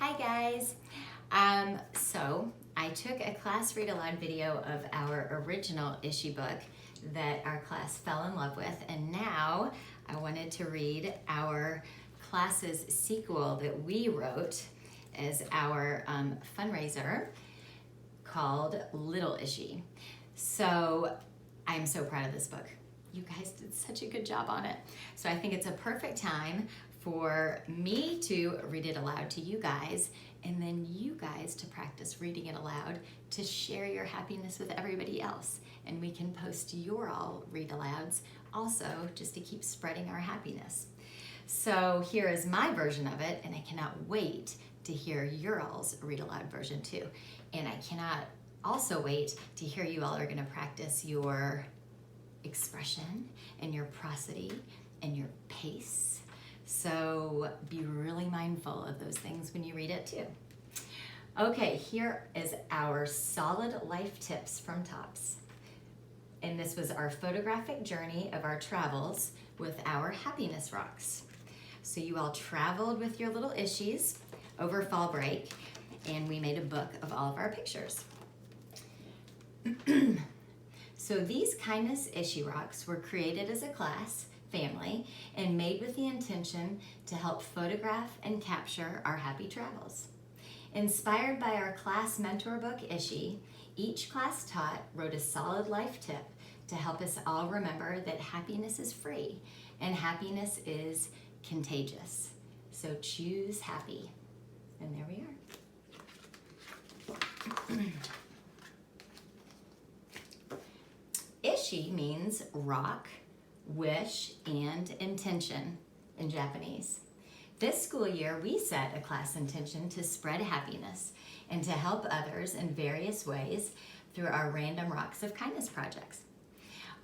Hi guys. So I took a class read aloud video of our original Ishi book that our class fell in love with, and now I wanted to read our class's sequel that we wrote as our fundraiser called Little Ishi. So I'm so proud of this book. You guys did such a good job on it. So I think it's a perfect time for me to read it aloud to you guys, and then you guys to practice reading it aloud to share your happiness with everybody else. And we can post your all read alouds also just to keep spreading our happiness. So here is my version of it, and I cannot wait to hear your all's read aloud version too. And I cannot also wait to hear you all are going to practice your expression and your prosody and your pace. So be really mindful of those things when you read it too. Okay, here is our solid life tips from Tops. And this was our photographic journey of our travels with our happiness rocks. So you all traveled with your little Ishis over fall break, and we made a book of all of our pictures. So these Kindness Ishi rocks were created as a class, family, and made with the intention to help photograph and capture our happy travels. Inspired by our class mentor book, Ishi, each class taught wrote a solid life tip to help us all remember that happiness is free and happiness is contagious. So choose happy. And there we are. Ishi means rock, wish, and intention in Japanese. This school year, we set a class intention to spread happiness and to help others in various ways through our Random Rocks of Kindness projects.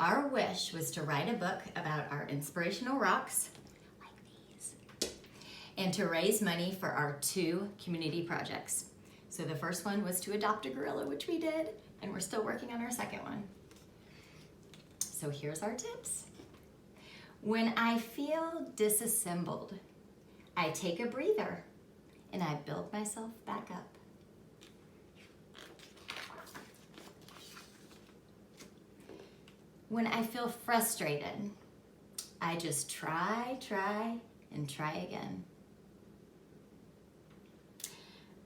Our wish was to write a book about our inspirational rocks, like these, and to raise money for our 2 community projects. So the first one was to adopt a gorilla, which we did, and we're still working on our second one. So here's our tips. When I feel disassembled, I take a breather and I build myself back up. When I feel frustrated, I just try, and try again.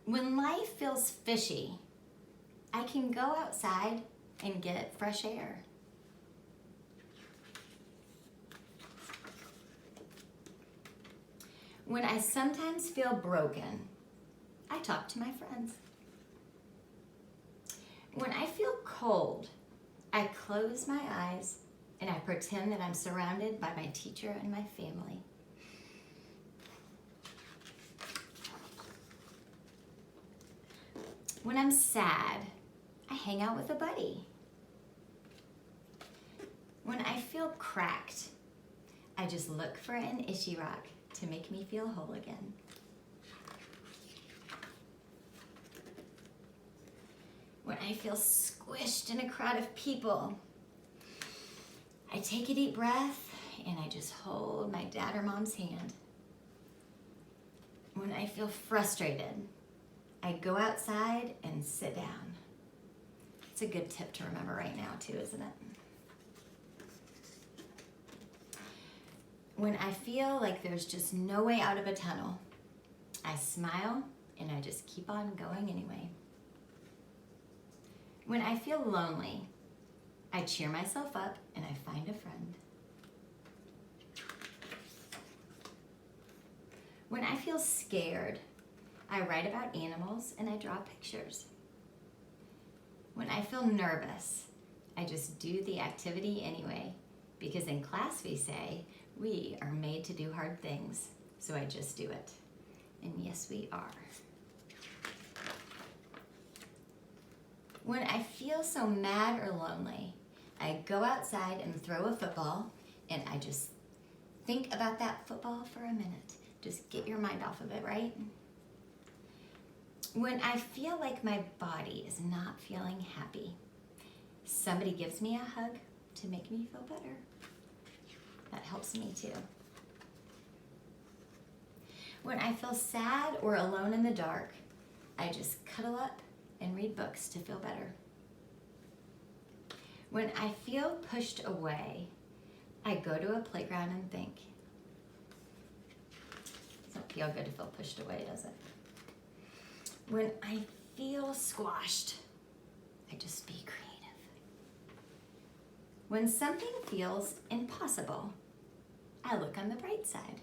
When life feels fishy, I can go outside and get fresh air. When I sometimes feel broken, I talk to my friends. When I feel cold, I close my eyes and I pretend that I'm surrounded by my teacher and my family. When I'm sad, I hang out with a buddy. When I feel cracked, I just look for an Ishi rock to make me feel whole again. When I feel squished in a crowd of people, I take a deep breath and I just hold my dad or mom's hand. When I feel frustrated, I go outside and sit down. It's a good tip to remember right now too, isn't it? When I feel like there's just no way out of a tunnel, I smile and I just keep on going anyway. When I feel lonely, I cheer myself up and I find a friend. When I feel scared, I write about animals and I draw pictures. When I feel nervous, I just do the activity anyway, because in class we say, we are made to do hard things, so I just do it. And yes, we are. When I feel so mad or lonely, I go outside and throw a football, and I just think about that football for a minute. Just get your mind off of it, right? When I feel like my body is not feeling happy, somebody gives me a hug to make me feel better. That helps me too. When I feel sad or alone in the dark, I just cuddle up and read books to feel better. When I feel pushed away, I go to a playground and think. Doesn't feel good to feel pushed away, does it? When I feel squashed, I just be creative. When something feels impossible, I look on the bright side.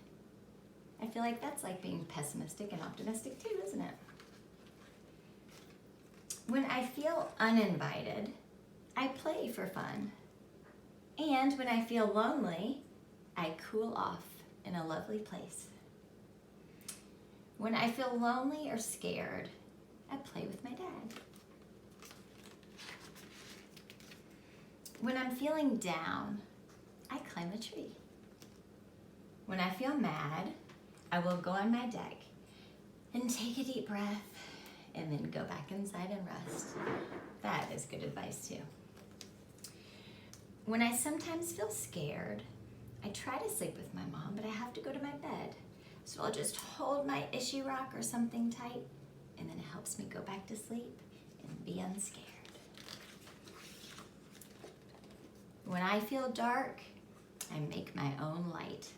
I feel like that's like being pessimistic and optimistic too, isn't it? When I feel uninvited, I play for fun. And when I feel lonely, I cool off in a lovely place. When I feel lonely or scared, I play with my dad. When I'm feeling down, I climb a tree. When I feel mad, I will go on my deck and take a deep breath and then go back inside and rest. That is good advice too. When I sometimes feel scared, I try to sleep with my mom, but I have to go to my bed. So I'll just hold my Ishi rock or something tight, and then it helps me go back to sleep and be unscared. When I feel dark, I make my own light.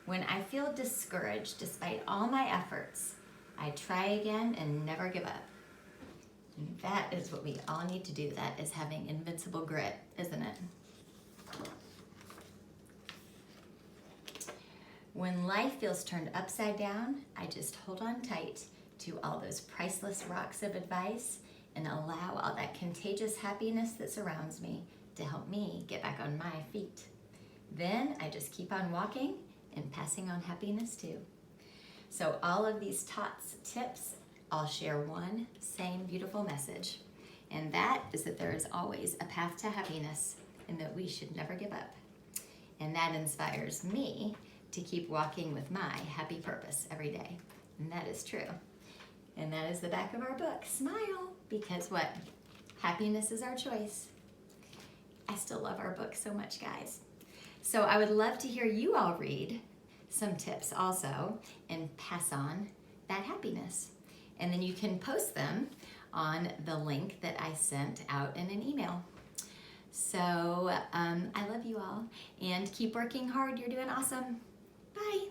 When I feel discouraged despite all my efforts, I try again and never give up. And that is what we all need to do. That is having invincible grit, isn't it? When life feels turned upside down, I just hold on tight to all those priceless rocks of advice and allow all that contagious happiness that surrounds me to help me get back on my feet. Then I just keep on walking and passing on happiness too. So all of these tips all share one same beautiful message, and that is that there is always a path to happiness and that we should never give up. And that inspires me to keep walking with my happy purpose every day. And that is true. And that is the back of our book. Smile, because what? Happiness is our choice. I still love our book so much, guys. So I would love to hear you all read some tips also and pass on that happiness. And then you can post them on the link that I sent out in an email. So I love you all and keep working hard. You're doing awesome. Bye.